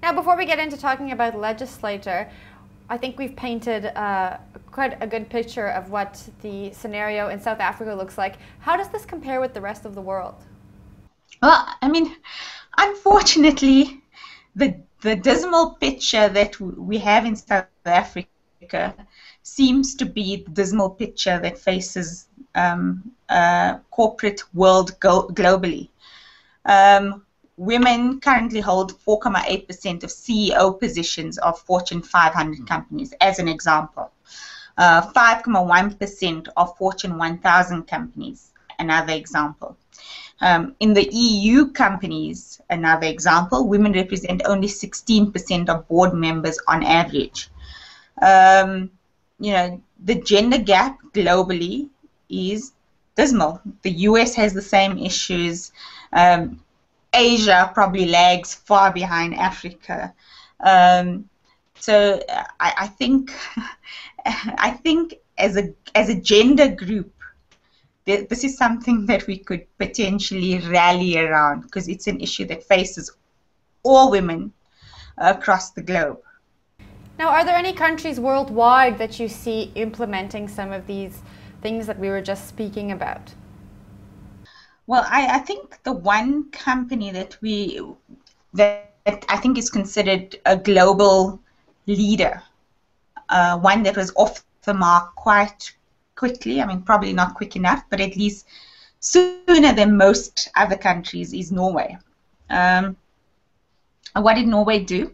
Now, before we get into talking about the legislator, I think we've painted quite a good picture of what the scenario in South Africa looks like. How does this compare with the rest of the world? Well, I mean, unfortunately, the dismal picture that we have in South Africa seems to be the dismal picture that faces corporate world globally. Women currently hold 4.8% of CEO positions of Fortune 500 companies, as an example. 5.1% of Fortune 1000 companies, another example. In the EU companies, another example, women represent only 16% of board members on average. You know, the gender gap globally is dismal. The US has the same issues. Asia probably lags far behind Africa. So I think as a gender group, this is something that we could potentially rally around, because it's an issue that faces all women across the globe. Now, are there any countries worldwide that you see implementing some of these things that we were just speaking about? Well, I think the one company that I think is considered a global leader, one that was off the mark quite quickly, I mean, probably not quick enough, but at least sooner than most other countries, is Norway. What did Norway do?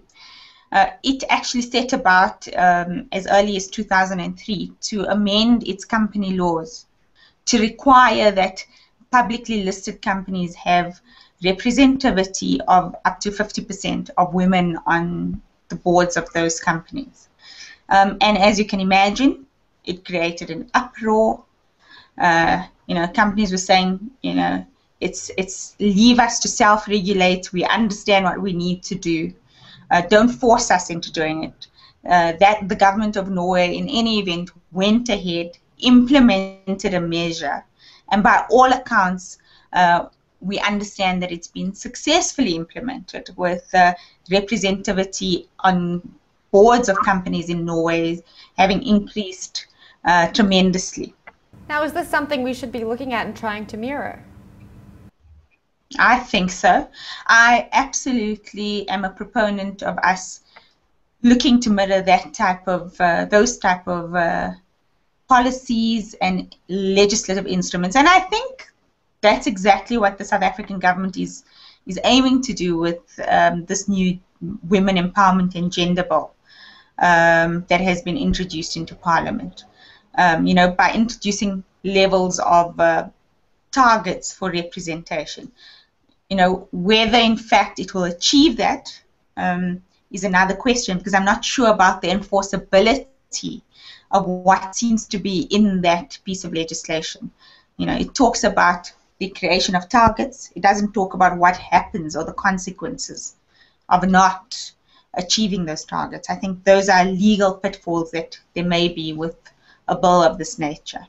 It actually set about, as early as 2003, to amend its company laws to require that publicly listed companies have representativity of up to 50% of women on the boards of those companies. And as you can imagine, it created an uproar. You know, companies were saying, you know, it's leave us to self-regulate. We understand what we need to do. Don't force us into doing it. That the government of Norway, in any event, went ahead, implemented a measure, and by all accounts, we understand that it's been successfully implemented, with representativity on boards of companies in Norway having increased tremendously. Now, is this something we should be looking at and trying to mirror? I think so. I absolutely am a proponent of us looking to mirror that type of, those type of policies and legislative instruments. And I think that's exactly what the South African government is aiming to do with this new Women Empowerment and Gender Bill that has been introduced into Parliament. You know, by introducing levels of targets for representation. You know, whether in fact it will achieve that is another question, because I'm not sure about the enforceability of what seems to be in that piece of legislation. You know, it talks about the creation of targets. It doesn't talk about what happens or the consequences of not achieving those targets. I think those are legal pitfalls that there may be with a bill of this nature.